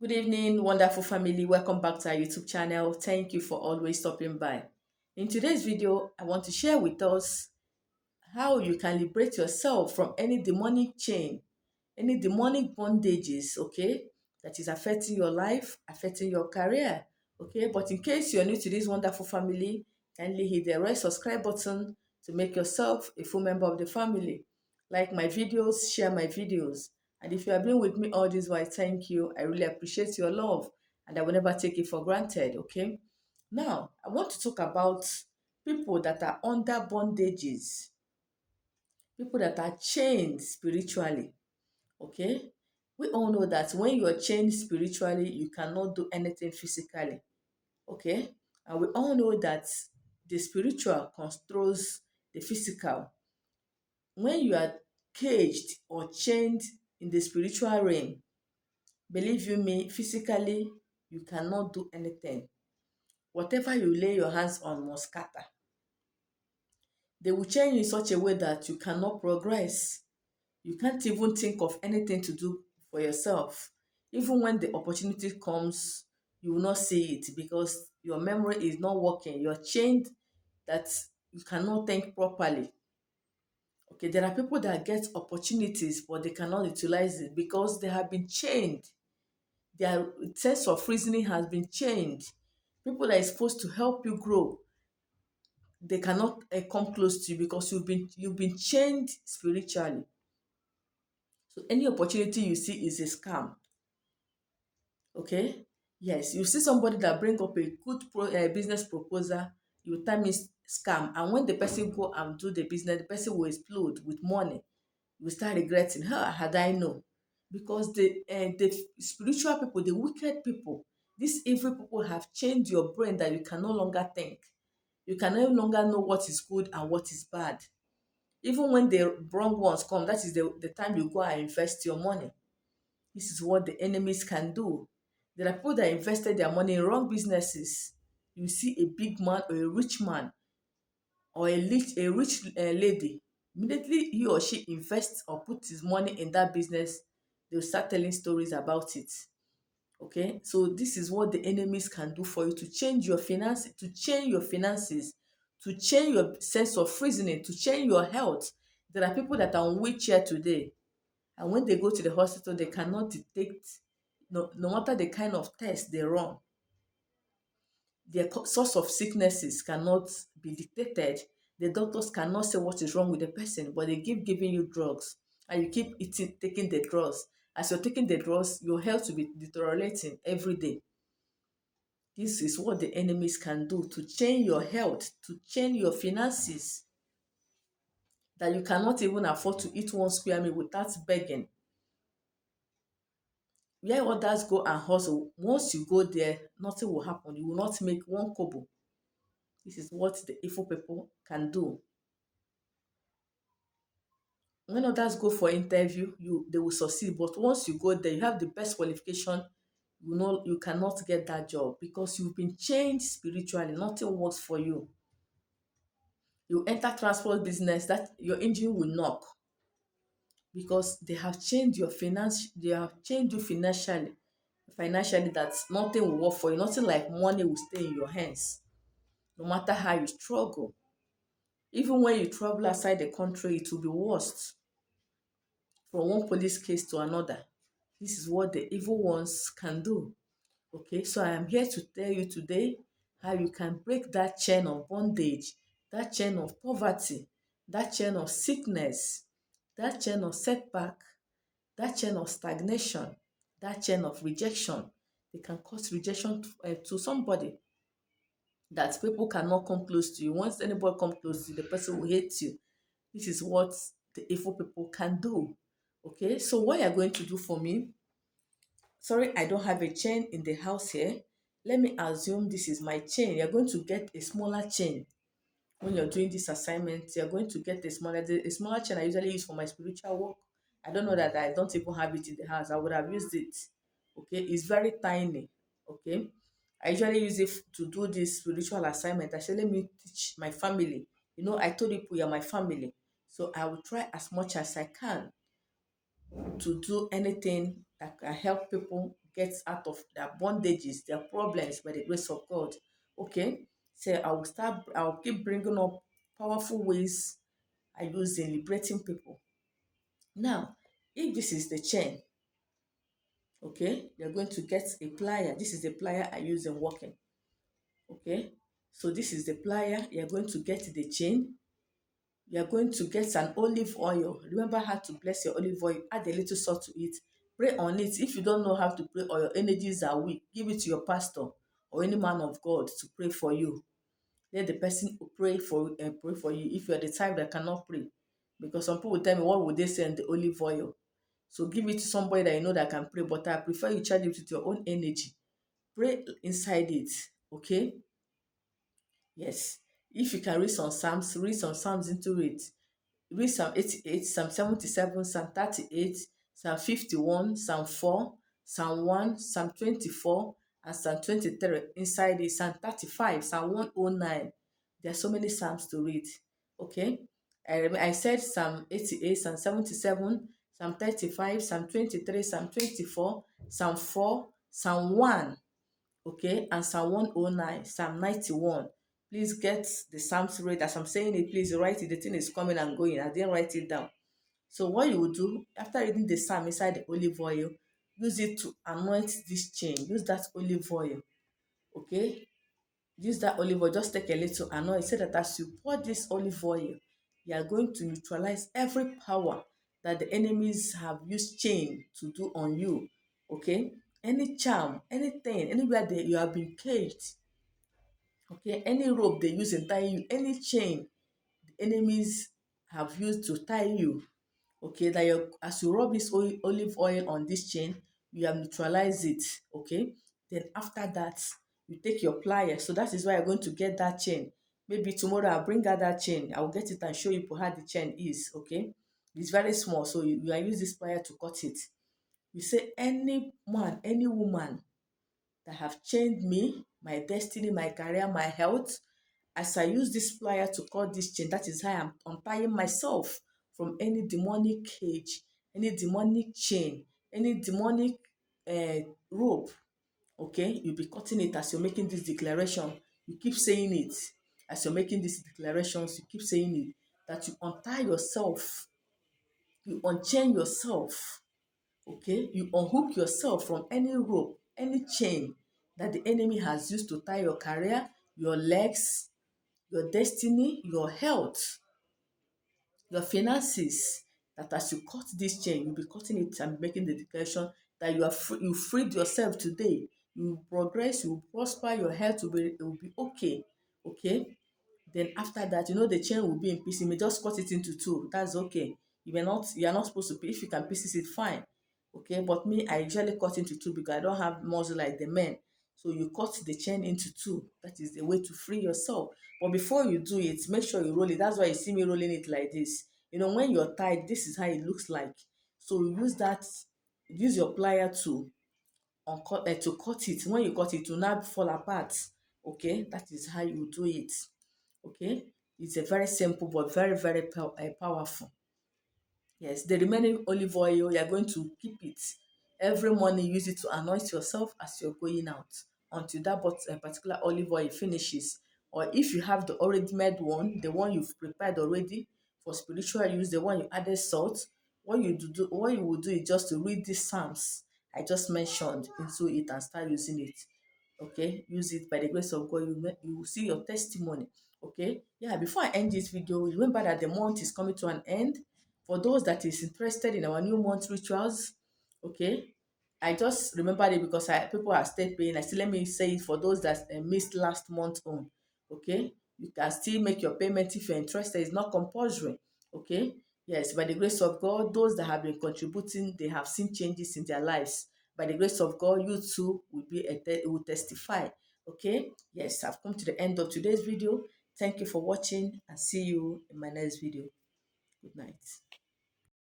Good evening, wonderful family. Welcome back to our YouTube channel. Thank you for always stopping by. In today's video, I want to share with us how you can liberate yourself from any demonic chain, any demonic bondages, okay, that is affecting your life, affecting your career, okay. But in case you're new to this wonderful family, kindly hit the red subscribe button to make yourself a full member of the family. Like my videos, share my videos. And if you have been with me all this while, thank you. I really appreciate your love and I will never take it for granted, okay? Now, I want to talk about people that are under bondages, people that are chained spiritually. Okay, we all know that when you are chained spiritually, you cannot do anything physically. Okay, and we all know that the spiritual controls the physical. When you are caged or chained in the spiritual realm, believe you me, physically you cannot do anything. Whatever you lay your hands on must scatter. They will chain you in such a way that you cannot progress. You can't even think of anything to do for yourself. Even when the opportunity comes, you will not see it because your memory is not working. You're chained that you cannot think properly. Okay, there are people that get opportunities, but they cannot utilize it because they have been chained. Their sense of reasoning has been changed. People that are supposed to help you grow, they cannot come close to you because you've been chained spiritually. So any opportunity you see is a scam. Okay, yes, you see somebody that bring up a good business proposal, you time is scam, and when the person go and do the business, the person will explode with money. You will start regretting, how had I known? Because the spiritual people, the wicked people, these evil people have changed your brain that you can no longer think. You can no longer know what is good and what is bad. Even when the wrong ones come, that is the time you go and invest your money. This is what the enemies can do. There are people that invested their money in wrong businesses. You see a big man or a rich man or a rich lady. Immediately he or she invests or puts his money in that business, they'll start telling stories about it. Okay, so this is what the enemies can do for you to change your finances, to change your sense of reasoning, to change your health. There are people that are on wheelchair today, and when they go to the hospital, they cannot detect, no matter the kind of test they run, their source of sicknesses cannot be detected. The doctors cannot say what is wrong with the person, but they keep giving you drugs, and you keep taking the drugs. As you're taking the drugs, your health will be deteriorating every day. This is what the enemies can do to change your health, to change your finances, that you cannot even afford to eat one square meal without begging. Where others go and hustle, once you go there, nothing will happen. You will not make one kobo. This is what the evil people can do. When others go for interview, they will succeed. But once you go there, you have the best qualification, you know you cannot get that job because you've been changed spiritually. Nothing works for you. You enter transport business, that your engine will knock because they have changed your finance, they have changed you financially that nothing will work for you. Nothing like money will stay in your hands, no matter how you struggle. Even when you travel outside the country, it will be worst from one police case to another. This is what the evil ones can do. Okay, so I am here to tell you today how you can break that chain of bondage, that chain of poverty, that chain of sickness, that chain of setback, that chain of stagnation, that chain of rejection. They can cause rejection to somebody that people cannot come close to you. Once anybody come close to you, the person will hate you. This is what the evil people can do. Okay, so what you're going to do for me, sorry, I don't have a chain in the house here. Let me assume this is my chain. You're going to get a smaller chain. When you're doing this assignment, you're going to get a smaller chain I usually use for my spiritual work. I don't know that I don't even have it in the house. I would have used it. Okay, it's very tiny. Okay, I usually use it to do this spiritual assignment. I say, let me teach my family. I told people you're my family. So I will try as much as I can to do anything that can help people get out of their bondages, their problems by the grace of God. Okay, so I'll keep bringing up powerful ways I use in liberating people. Now, if this is the chain, okay, you're going to get a plier. This is the plier I use in working. Okay, so this is the plier. You're going to get the chain. You're going to get an olive oil. Remember how to bless your olive oil. Add a little salt to it. Pray on it. If you don't know how to pray or your energies are weak, give it to your pastor or any man of God to pray for you. Let the person pray for you if you're the type that cannot pray. Because some people tell me, what would they say in the olive oil? So give it to somebody that you know that can pray, but I prefer you charge it with your own energy. Pray inside it, okay? Yes. If you can read some Psalms into it. Read Psalm 88, Psalm 77, Psalm 38, Psalm 51, Psalm 4, Psalm 1, Psalm 24, and Psalm 23. Inside it, Psalm 35, Psalm 109. There are so many Psalms to read. Okay? I said Psalm 88, Psalm 77, Psalm 35, Psalm 23, Psalm 24, Psalm 4, Psalm 1, okay, and Psalm 109, Psalm 91. Please get the Psalms read. As I'm saying it, please write it. The thing is coming and going. I didn't write it down. So what you will do, after reading the Psalm inside the olive oil, use it to anoint this chain. Use that olive oil, okay? Use that olive oil, just take a little anoint. Say that as you pour this olive oil, you are going to neutralize every power that the enemies have used chain to do on you, okay? Any charm, anything, anywhere that you have been caged, okay, any rope they use in tying you, any chain the enemies have used to tie you, okay, that you as you rub this olive oil on this chain, you have neutralized it, okay. Then after that, you take your pliers. So that is why you're going to get that chain. Maybe tomorrow I'll bring out that chain. I'll get it and show you how the chain is, okay. It's very small, so you can use this plier to cut it. You say, any man, any woman that have chained me, my destiny, my career, my health, as I use this plier to cut this chain, that is how I'm untying myself from any demonic cage, any demonic chain, any demonic uh, rope. Okay, you'll be cutting it as you're making this declaration. You keep saying it as you're making these declarations. You keep saying it, that you untie yourself, you unchain yourself. Okay, you unhook yourself from any rope, any chain that the enemy has used to tie your career, your legs, your destiny, your health, your finances. That as you cut this chain, you'll be cutting it and making the declaration that you freed yourself today. You will progress, you will prosper, your health will be okay. Okay. Then after that, the chain will be in pieces. You may just cut it into two. That's okay. You are not supposed to. If you can pieces it, fine. Okay, but me, I usually cut into two because I don't have muscle like the men. So you cut the chain into two. That is the way to free yourself. But before you do it, make sure you roll it. That's why you see me rolling it like this. When you're tied, this is how it looks like. So you use your plier to cut it. When you cut it, will not fall apart. Okay, that is how you do it. Okay, it's a very simple but very, very powerful. Yes, the remaining olive oil, you're going to keep it. Every morning, use it to anoint yourself as you're going out until that particular olive oil finishes. Or if you have the already made one, the one you've prepared already for spiritual use, the one you added salt, what you will do is just to read these psalms I just mentioned into it and start using it. Okay, use it. By the grace of God, you will see your testimony. Okay, yeah, before I end this video, remember that the month is coming to an end. For those that is interested in our new month rituals, okay, I just remembered it because people are still paying. I still, let me say it for those that missed last month on. Okay, you can still make your payment if you're interested. It's not compulsory. Okay, yes, by the grace of God, those that have been contributing, they have seen changes in their lives. By the grace of God, you too will testify. Okay, yes, I've come to the end of today's video. Thank you for watching and see you in my next video. Good night.